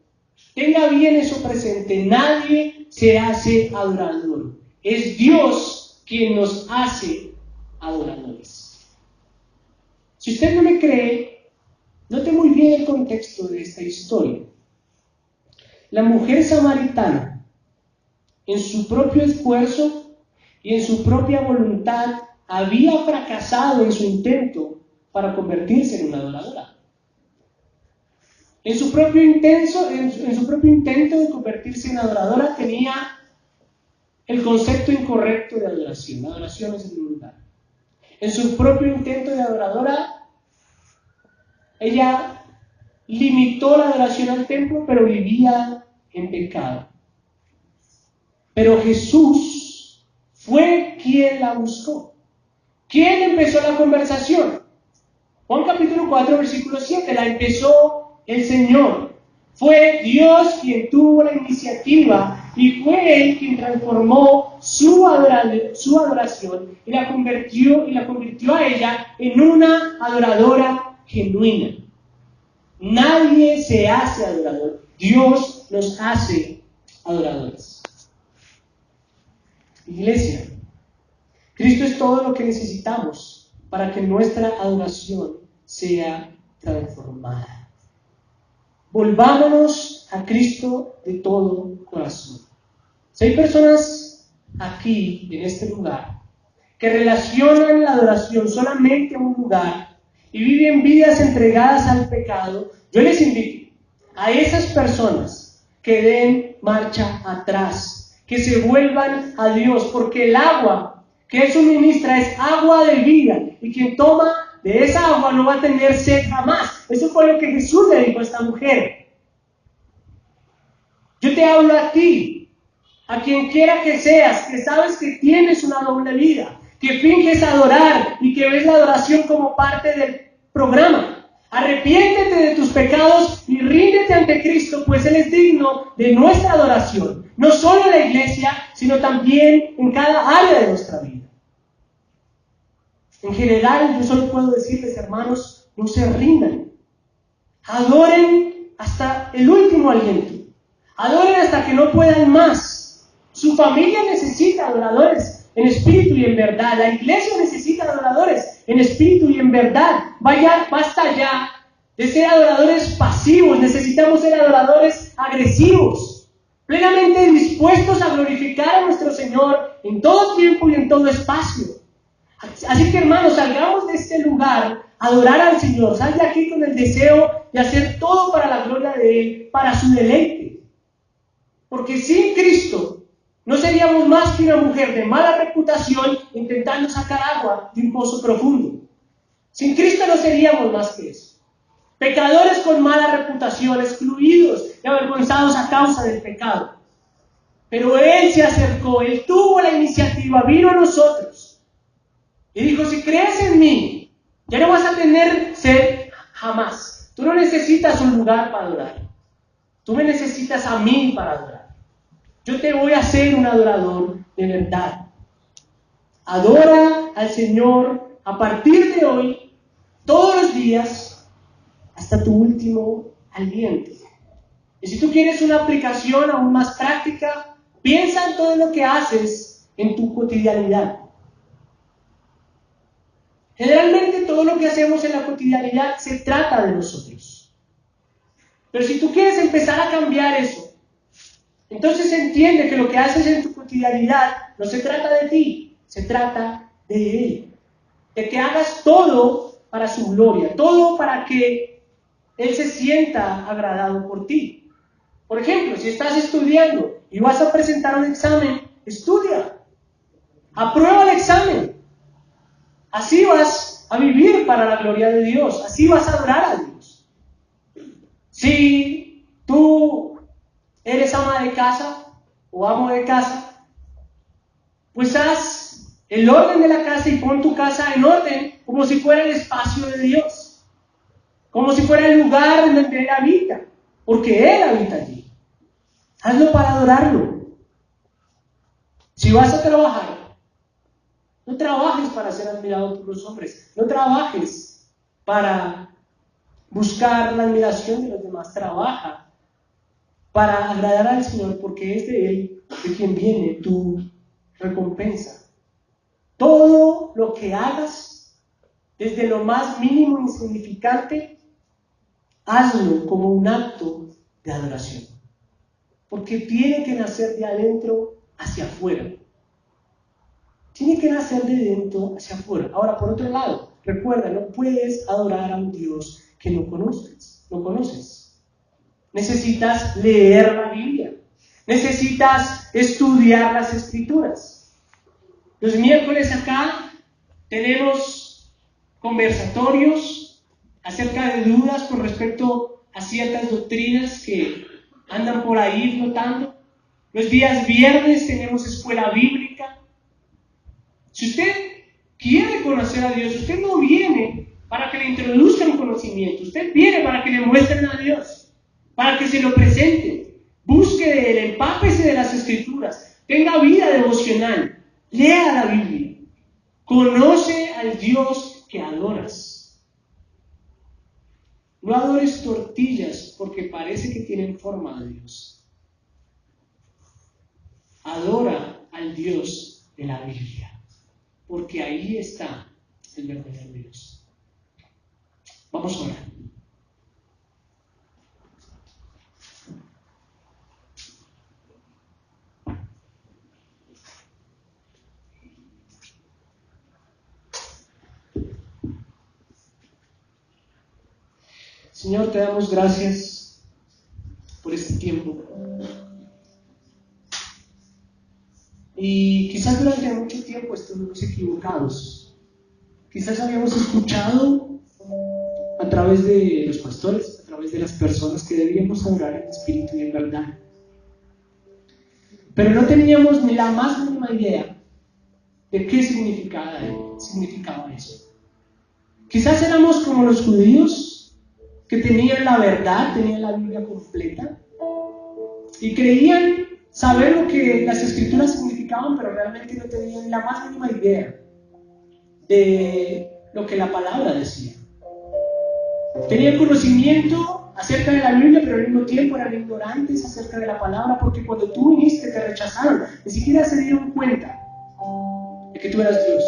Tenga bien eso presente. Nadie se hace adorador. Es Dios quien nos hace adoradores. Si usted no me cree, note muy bien el contexto de esta historia. La mujer samaritana, en su propio esfuerzo y en su propia voluntad, había fracasado en su intento para convertirse en una adoradora. En su propio intento de convertirse en adoradora tenía el concepto incorrecto de adoración. La adoración es el lugar. En su propio intento de adoradora, ella limitó la adoración al templo, pero vivía en pecado. Pero Jesús fue quien la buscó. ¿Quién empezó la conversación? Juan capítulo 4, versículo 7, la empezó el Señor. Fue Dios quien tuvo la iniciativa y fue Él quien transformó su adoración y la convirtió a ella en una adoradora genuina. Nadie se hace adorador. Dios nos hace adoradores. Iglesia, Cristo es todo lo que necesitamos para que nuestra adoración sea transformada. Volvámonos a Cristo de todo corazón. Si hay personas aquí, en este lugar, que relacionan la adoración solamente a un lugar y viven vidas entregadas al pecado, yo les invito a esas personas que den marcha atrás, que se vuelvan a Dios, porque el agua que Él suministra es agua de vida, y quien toma de esa agua no va a tener sed jamás. Eso fue lo que Jesús le dijo a esta mujer. Yo te hablo a ti, a quien quiera que seas, que sabes que tienes una doble vida, que finges adorar y que ves la adoración como parte del programa. Arrepiéntete de tus pecados y ríndete ante Cristo, pues Él es digno de nuestra adoración, no solo en la iglesia, sino también en cada área de nuestra vida. En general, yo solo puedo decirles, hermanos, no se rindan. Adoren hasta el último aliento. Adoren hasta que no puedan más. Su familia necesita adoradores en espíritu y en verdad. La iglesia necesita adoradores en espíritu y en verdad. Basta ya de ser adoradores pasivos. Necesitamos ser adoradores agresivos, plenamente dispuestos a glorificar a nuestro Señor en todo tiempo y en todo espacio. Así que, hermanos, salgamos de este lugar a adorar al Señor. Sal de aquí con el deseo de hacer todo para la gloria de Él, para su deleite. Porque sin Cristo no seríamos más que una mujer de mala reputación intentando sacar agua de un pozo profundo. Sin Cristo no seríamos más que eso. Pecadores con mala reputación, excluidos y avergonzados a causa del pecado. Pero Él se acercó, Él tuvo la iniciativa, vino a nosotros y dijo: si crees en mí, ya no vas a tener sed jamás. Tú no necesitas un lugar para adorar. Tú me necesitas a mí para adorar. Yo te voy a hacer un adorador de verdad. Adora al Señor a partir de hoy, todos los días, hasta tu último aliento. Y si tú quieres una aplicación aún más práctica, piensa en todo lo que haces en tu cotidianidad. Generalmente todo lo que hacemos en la cotidianidad se trata de nosotros. Pero si tú quieres empezar a cambiar eso, entonces entiende que lo que haces en tu cotidianidad no se trata de ti, se trata de Él. De que hagas todo para su gloria, todo para que Él se sienta agradado por ti. Por ejemplo, si estás estudiando y vas a presentar un examen, estudia. Aprueba el examen. Así vas a vivir para la gloria de Dios, así vas a adorar a Dios. Si tú eres ama de casa o amo de casa, pues haz el orden de la casa y pon tu casa en orden como si fuera el espacio de Dios, como si fuera el lugar en donde Él habita, porque Él habita allí. Hazlo para adorarlo. Si vas a trabajar, no trabajes para ser admirado por los hombres, no trabajes para buscar la admiración de los demás, trabaja para agradar al Señor, porque es de Él de quien viene tu recompensa. Todo lo que hagas, desde lo más mínimo e insignificante, hazlo como un acto de adoración. porque tiene que nacer de adentro hacia afuera. Tiene que nacer de dentro hacia afuera. Ahora, por otro lado, recuerda, no puedes adorar a un Dios que no conoces. Necesitas leer la Biblia. Necesitas estudiar las Escrituras. Los miércoles acá tenemos conversatorios acerca de dudas con respecto a ciertas doctrinas que andan por ahí flotando. Los días viernes tenemos escuela bíblica. Si usted quiere conocer a Dios, usted no viene para que le introduzcan conocimiento, usted viene para que le muestren a Dios, para que se lo presenten. Busque de Él, empápese de las Escrituras, tenga vida devocional, lea la Biblia, conoce al Dios que adoras. No adores tortillas porque parece que tienen forma de Dios. Adora al Dios de la Biblia, porque ahí está el verdadero Dios. Vamos a orar. Señor, te damos gracias por este tiempo. Y quizás durante mucho tiempo estuvimos equivocados. Quizás habíamos escuchado a través de los pastores, a través de las personas que debíamos adorar en espíritu y en verdad. Pero no teníamos ni la más mínima idea de qué significaba eso. Quizás éramos como los judíos que tenían la verdad, tenían la Biblia completa y creían saber lo que las Escrituras significaban, pero realmente no tenían ni la más mínima idea de lo que la palabra decía. Tenían conocimiento acerca de la Biblia, pero al mismo tiempo eran ignorantes acerca de la palabra, porque cuando tú viniste te rechazaron, ni siquiera se dieron cuenta de que tú eras Dios.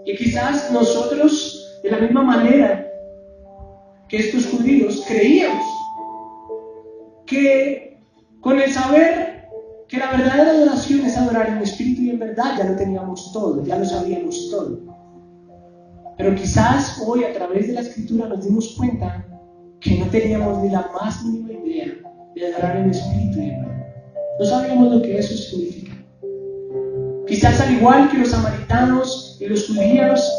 Y quizás nosotros, de la misma manera que estos judíos, creíamos que con el saber que la verdadera adoración es adorar en espíritu y en verdad, ya lo teníamos todo, ya lo sabíamos todo. Pero quizás hoy a través de la Escritura nos dimos cuenta que no teníamos ni la más mínima idea de adorar en espíritu y en verdad. No sabíamos lo que eso significa. Quizás al igual que los samaritanos y los judíos,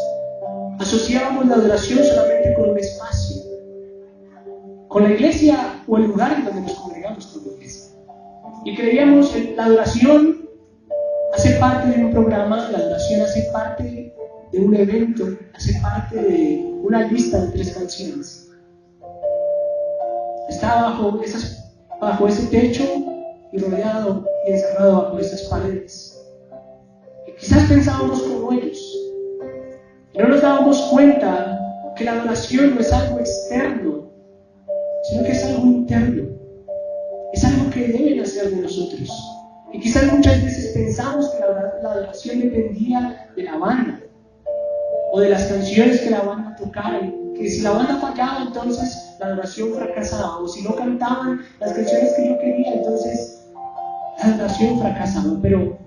asociábamos la adoración solamente con un espacio, con la iglesia o el lugar en donde nos congregamos con la iglesia. Y creíamos que la adoración hace parte de un programa, la adoración hace parte de un evento, hace parte de una lista de 3 canciones. Está bajo ese techo y rodeado y encerrado bajo esas paredes. Y quizás pensábamos como ellos. Y no nos dábamos cuenta que la adoración no es algo externo, sino que es algo interno. Es algo que debe nacer de nosotros. Y quizás muchas veces pensamos que la adoración dependía de la banda o de las canciones que la banda tocara, y que si la banda fallaba, entonces la adoración fracasaba, o si no cantaban las canciones que yo quería, entonces la adoración fracasaba. Pero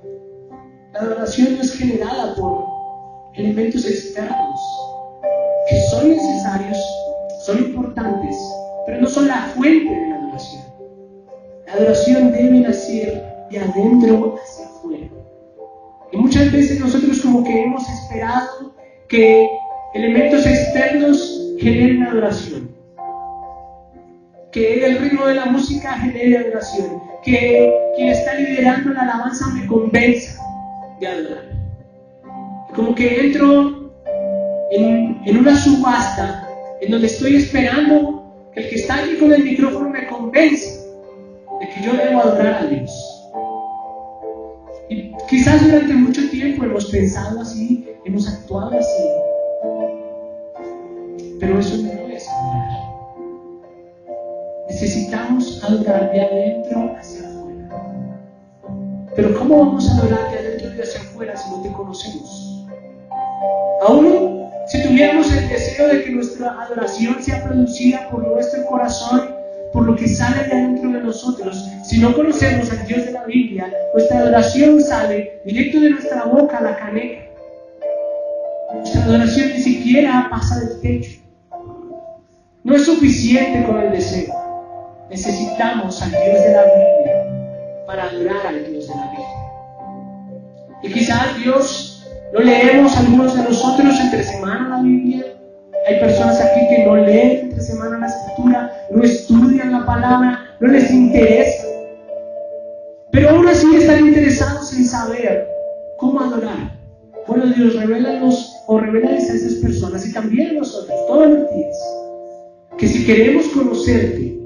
la adoración no es generada por elementos externos que son necesarios, son importantes, pero no son la fuente de la adoración. La adoración debe nacer de adentro hacia afuera. Y muchas veces nosotros como que hemos esperado que elementos externos generen adoración, que el ritmo de la música genere adoración, que quien está liderando la alabanza me convenza de adorar. Como que entro en una subasta en donde estoy esperando que el que está allí con el micrófono me convenza de que yo debo adorar a Dios. Y quizás durante mucho tiempo hemos pensado así, hemos actuado así, pero eso no es adorar. Necesitamos adorar de adentro hacia afuera. Pero ¿cómo vamos a adorar de adentro y hacia afuera si no te conocemos? Aún si tuviéramos el deseo de que nuestra adoración sea producida por nuestro corazón, por lo que sale de adentro de nosotros. Si no conocemos al Dios de la Biblia, nuestra adoración sale directo de nuestra boca a la caneca. Nuestra adoración ni siquiera pasa del techo. No es suficiente con el deseo. Necesitamos al Dios de la Biblia para adorar al Dios de la Biblia. Y quizás Dios lo leemos algunos de nosotros entre semana la Biblia. Hay personas aquí que no leen entre semana la Escritura, no estudian la palabra, no les interesa. Pero aún así están interesados en saber cómo adorar. Bueno, Dios, revélanos o revélales a esas personas y también a nosotros, todos los días, que si queremos conocerte,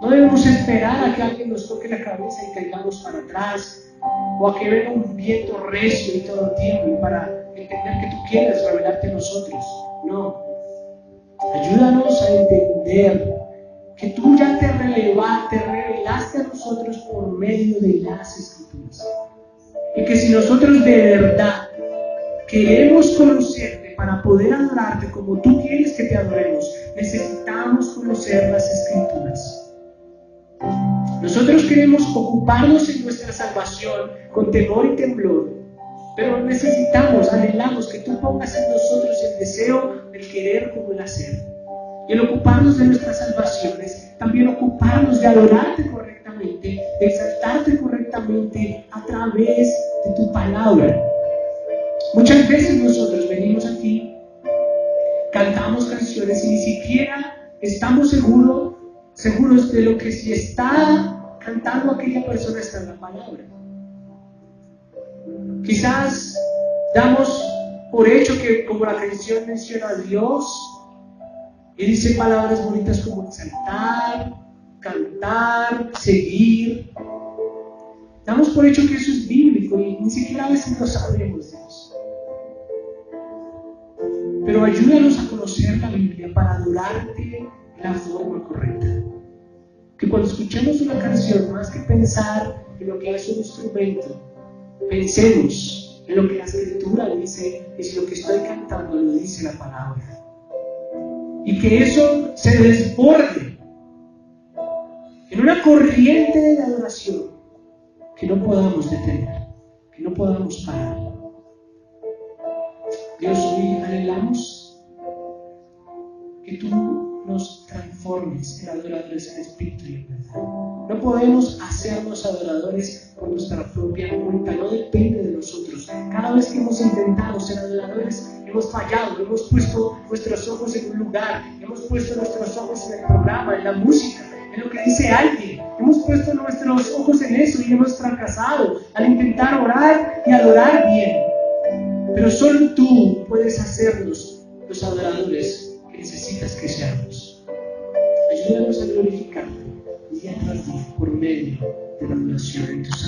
no debemos esperar a que alguien nos toque la cabeza y caigamos para atrás, o a que venga un viento recio y todo tiempo para entender que tú quieres revelarte a nosotros. No. Ayúdanos a entender que tú ya te revelaste a nosotros por medio de las Escrituras. Y que si nosotros de verdad queremos conocerte para poder adorarte como tú quieres que te adoremos, necesitamos conocer las Escrituras. Nosotros queremos ocuparnos en nuestra salvación con temor y temblor, pero necesitamos, anhelamos que tú pongas en nosotros el deseo del querer como el hacer. Y el ocuparnos de nuestras salvaciones, también ocuparnos de adorarte correctamente, de exaltarte correctamente a través de tu palabra. Muchas veces nosotros venimos aquí, cantamos canciones y ni siquiera estamos seguros de lo que si está cantando aquella persona está en la palabra. Quizás damos por hecho que como la canción menciona a Dios y dice palabras bonitas como exaltar, cantar, seguir, damos por hecho que eso es bíblico y ni siquiera a veces lo sabemos de eso. Pero ayúdanos a conocer la Biblia para adorarte de la forma correcta. Que cuando escuchemos una canción, más que pensar en lo que es un instrumento, pensemos en lo que la Escritura dice y si lo que estoy cantando lo dice la palabra. Y que eso se desborde en una corriente de adoración que no podamos detener, que no podamos parar. Dios, hoy anhelamos que tú nos transformes en adoradores en espíritu y en verdad. No podemos hacernos adoradores por nuestra propia cuenta, no depende de nosotros. Cada vez que hemos intentado ser adoradores, hemos fallado, hemos puesto nuestros ojos en un lugar, hemos puesto nuestros ojos en el programa, en la música, en lo que dice alguien. Hemos puesto nuestros ojos en eso y hemos fracasado al intentar orar y adorar bien. Pero solo tú puedes hacernos los adoradores que necesitas que seamos. Ayúdanos a glorificarte día tras día por medio de la adoración en tus